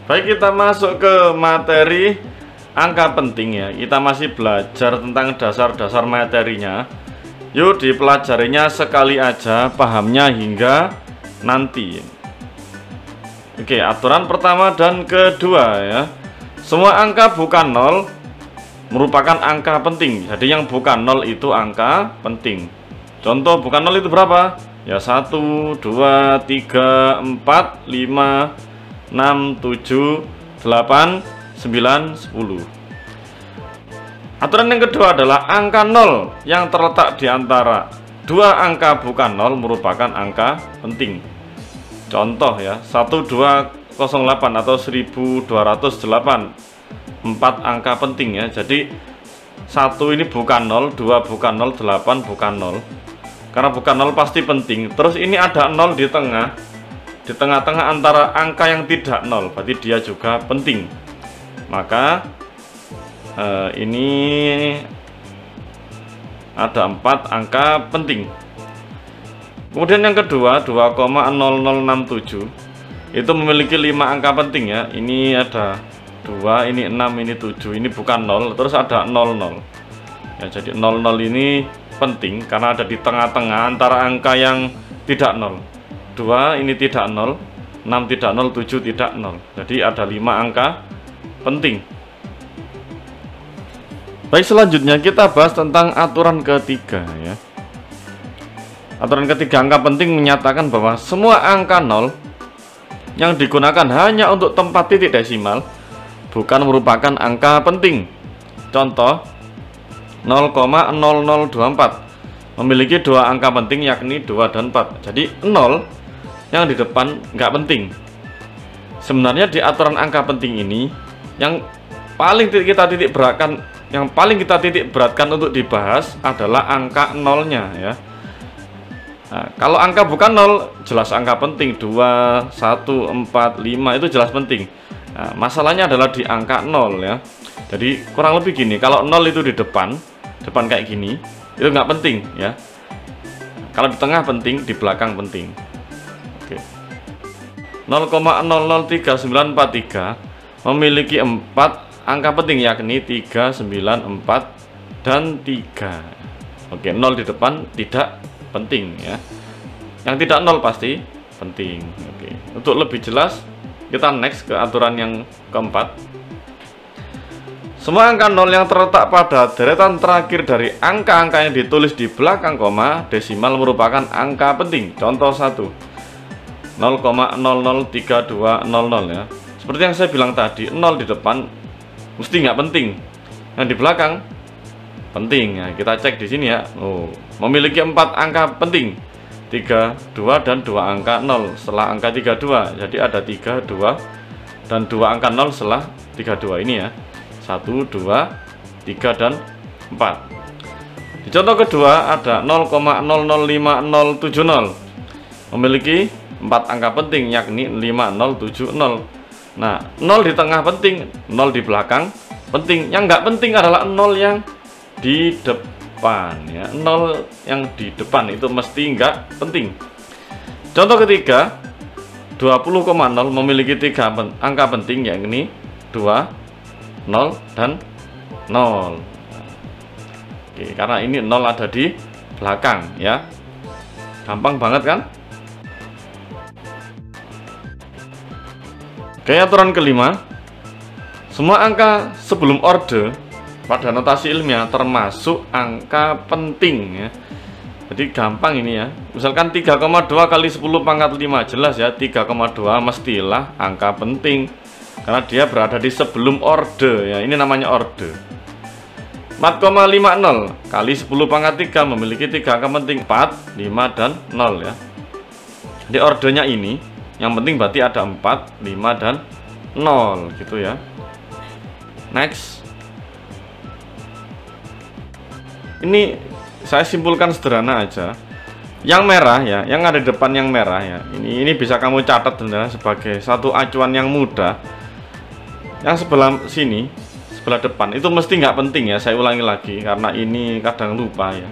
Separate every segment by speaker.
Speaker 1: Baik, kita masuk ke materi angka penting ya. Kita masih belajar tentang dasar-dasar materinya. Yuk dipelajarinya sekali aja, pahamnya hingga nanti. Oke, aturan pertama dan kedua ya. Semua angka bukan nol merupakan angka penting. Jadi yang bukan nol itu angka penting. Contoh bukan nol itu berapa? Ya 1, 2, 3, 4, 5, 6, 7, 8, 9, 10. Aturan yang kedua adalah angka 0 yang terletak di antara dua angka bukan 0 merupakan angka penting. Contoh ya, 1208 atau 1208, 4 angka penting ya. Jadi 1 ini bukan 0, 2 bukan 0, 8 bukan 0. Karena bukan 0 pasti penting. Terus ini ada 0 di tengah. Di tengah-tengah antara angka yang tidak 0, berarti dia juga penting. Maka ini ada 4 angka penting. Kemudian yang kedua 2,0067 itu memiliki 5 angka penting ya. Ini ada 2, ini 6, ini 7, ini bukan 0, terus ada 00 ya. Jadi 00 ini penting karena ada di tengah-tengah antara angka yang tidak 0. 2 ini tidak 0, 6 tidak 0, 7 tidak 0. Jadi ada 5 angka penting. Baik, selanjutnya kita bahas tentang aturan ketiga ya. Aturan ketiga angka penting menyatakan bahwa semua angka 0 yang digunakan hanya untuk tempat titik desimal bukan merupakan angka penting. Contoh 0,0024 memiliki dua angka penting yakni 2 dan 4. Jadi 0 yang di depan nggak penting. Sebenarnya di aturan angka penting ini yang paling kita titik beratkan untuk dibahas adalah angka nolnya ya. Nah, kalau angka bukan 0 jelas angka penting, 2, 1, 4, 5 itu jelas penting. Nah, masalahnya adalah di angka 0 ya. Jadi kurang lebih gini, kalau 0 itu di depan kayak gini itu nggak penting ya. Kalau di tengah penting, di belakang penting. 0,003943 memiliki 4 angka penting yakni 3, 9, 4 dan 3. Oke, 0 di depan tidak penting ya. Yang tidak 0 pasti penting. Oke. Untuk lebih jelas kita next ke aturan yang keempat. Semua angka 0 yang terletak pada deretan terakhir dari angka-angka yang ditulis di belakang koma desimal merupakan angka penting. Contoh 1 0,003200 ya. Seperti yang saya bilang tadi, 0 di depan mesti nggak penting, yang di belakang penting ya. Kita cek di sini ya. Memiliki 4 angka penting, 3, 2 dan 2 angka 0 setelah angka 32. Jadi ada 3, 2 dan 2 angka 0 setelah 32 ini ya. 1, 2, 3 dan 4. Di contoh kedua ada 0,005070 memiliki 4 angka penting yakni 5070. Nah, 0 di tengah penting, 0 di belakang penting. Yang nggak penting adalah 0 yang di depan ya. 0 yang di depan itu mesti nggak penting. Contoh ketiga 20,0 memiliki 3 angka penting yakni 2, 0 dan 0. Oke, karena ini 0 ada di belakang ya. Gampang banget kan? Oke, aturan kelima. Semua angka sebelum orde pada notasi ilmiah termasuk angka penting ya. Jadi gampang ini ya. Misalkan 3,2 kali 10 pangkat 5, jelas ya 3,2 mestilah angka penting karena dia berada di sebelum orde ya. Ini namanya orde. 4,50 kali 10 pangkat 3 memiliki 3 angka penting 4, 5 dan 0 ya. Jadi ordenya ini yang penting berarti ada 4, 5 dan 0 gitu ya. Next. Ini saya simpulkan sederhana aja. Yang merah ya, yang ada di depan yang merah ya. Ini bisa kamu catat sebagai satu acuan yang mudah. Yang sebelah sini, sebelah depan itu mesti nggak penting ya. Saya ulangi lagi karena ini kadang lupa ya.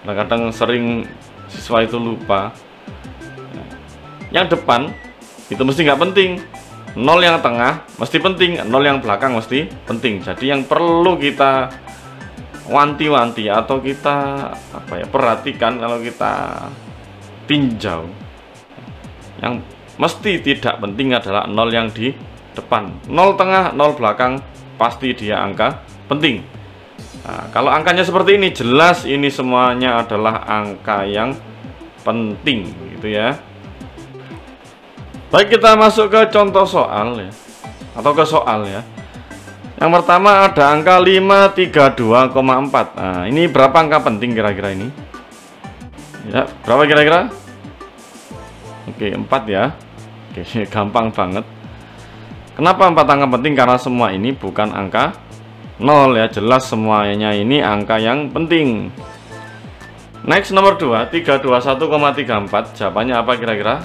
Speaker 1: Kadang sering siswa itu lupa. Yang depan itu mesti nggak penting. nol yang tengah mesti penting, nol yang belakang mesti penting. Jadi yang perlu kita wanti-wanti atau kita perhatikan kalau kita tinjau, yang mesti tidak penting adalah nol yang di depan. Nol tengah, nol belakang pasti dia angka penting. Nah, kalau angkanya seperti ini, jelas ini semuanya adalah angka yang penting gitu ya. Baik, kita masuk ke contoh soal ya, atau ke soal ya. Yang pertama ada angka 532,4. Nah, ini berapa angka penting kira-kira ini? Ya, berapa kira-kira? Oke, 4 ya. Oke, gampang banget. Kenapa 4 angka penting? Karena semua ini bukan angka 0 ya, jelas semuanya ini angka yang penting. Next, nomor 2, 321,34. Jawabannya apa kira-kira?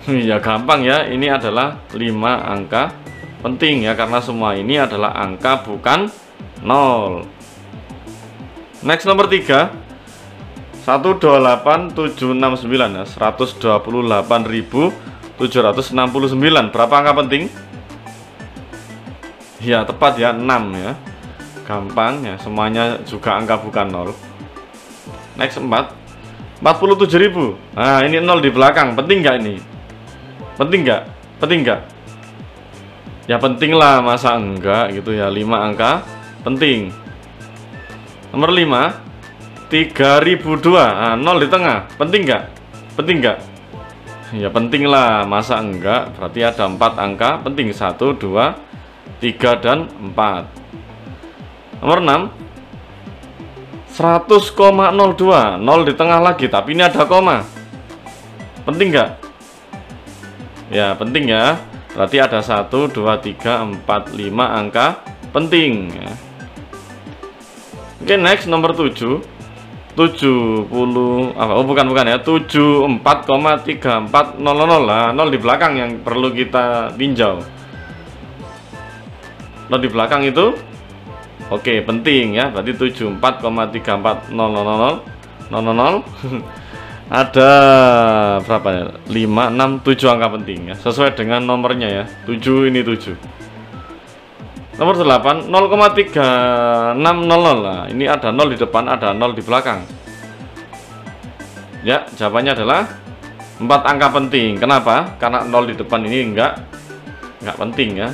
Speaker 1: Ya gampang ya, ini adalah 5 angka penting ya, karena semua ini adalah angka bukan 0. Next, nomor 3, 128.769 ya, 128.769. Berapa angka penting? Ya tepat ya, 6 ya. Gampang ya, semuanya juga angka bukan 0. Next, 4, 47.000. Nah, ini 0 di belakang, penting nggak ini? Penting nggak? Penting nggak? Ya penting lah, masa enggak gitu ya. 5 angka penting. Nomor 5, 3002. Nah, 0 di tengah, penting nggak? Penting nggak? Ya penting lah, masa enggak? Berarti ada 4 angka penting, 1, 2, 3, dan 4. Nomor 6, 100,02. 0 di tengah lagi, tapi ini ada koma. Penting nggak? Ya penting ya. Berarti ada 1, 2, 3, 4, 5 angka penting ya. Oke, next, nomor 7, 70 apa? Oh bukan ya, 74,3400. Nah, 0 di belakang yang perlu kita tinjau. 0 di belakang itu oke, penting ya. Berarti 74,340000. Ada berapa ya? 5, 6, 7 angka penting ya, sesuai dengan nomornya ya. 7 ini 7. Nomor 8, 0,3600. Nah, ini ada 0 di depan, ada 0 di belakang. Ya, jawabannya adalah 4 angka penting. Kenapa? Karena 0 di depan ini enggak penting ya.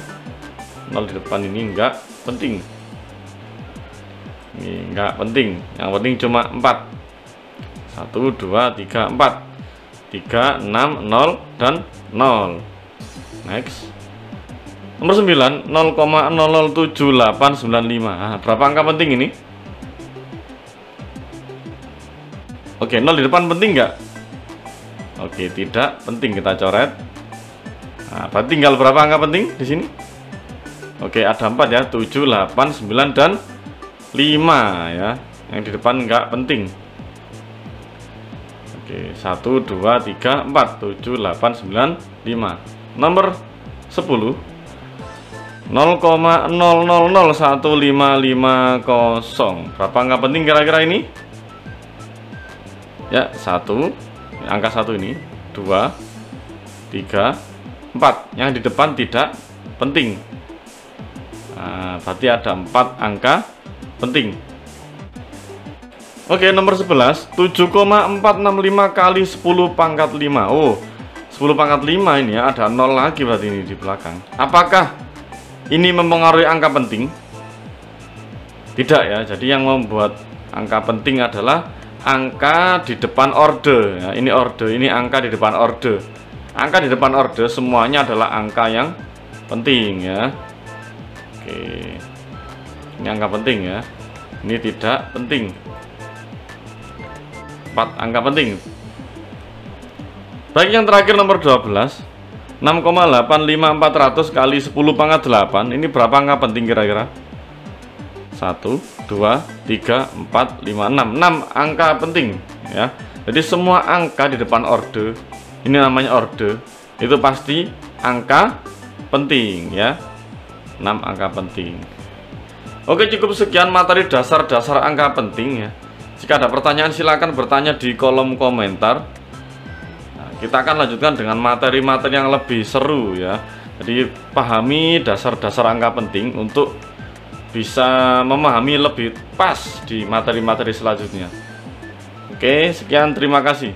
Speaker 1: 0 di depan ini enggak penting. Ini enggak penting. Yang penting cuma 4. 1, 2, 3, 4. 3, 6, 0, dan 0. Next. Nomor 9, 0,007895. Nah, berapa angka penting ini? Oke, 0 di depan penting nggak? Oke, tidak penting, kita coret. Nah, berarti tinggal berapa angka penting di sini? Oke, ada 4 ya, 7, 8, 9, dan 5 ya. Yang di depan nggak penting. Oke, 1, 2, 3, 4, 7, 8, 9, 5. Nomor 10, 0,00015550. Berapa angka penting kira-kira ini? Ya, 1, angka 1 ini, 2, 3, 4. Yang di depan tidak penting. Nah, berarti ada 4 angka penting. Oke, nomor 11, 7,465 kali 10 pangkat 5. Oh, 10 pangkat 5 ini ya, ada 0 lagi berarti ini di belakang. Apakah ini mempengaruhi angka penting? Tidak ya, jadi yang membuat angka penting adalah angka di depan orde ya. Ini orde, ini angka di depan orde. Angka di depan orde semuanya adalah angka yang penting ya. Oke, ini angka penting ya, ini tidak penting. 4 angka penting. Baik, yang terakhir nomor 12, 6,85400 kali 10 pangkat 8. Ini berapa angka penting kira-kira? 1, 2, 3, 4, 5, 6. 6 angka penting ya. Jadi semua angka di depan orde, ini namanya orde, itu pasti angka penting ya. 6 angka penting. Oke, cukup sekian materi dasar-dasar angka penting ya. Jika ada pertanyaan silakan bertanya di kolom komentar. Nah, kita akan lanjutkan dengan materi-materi yang lebih seru ya. Jadi pahami dasar-dasar angka penting untuk bisa memahami lebih pas di materi-materi selanjutnya. Oke, sekian, terima kasih.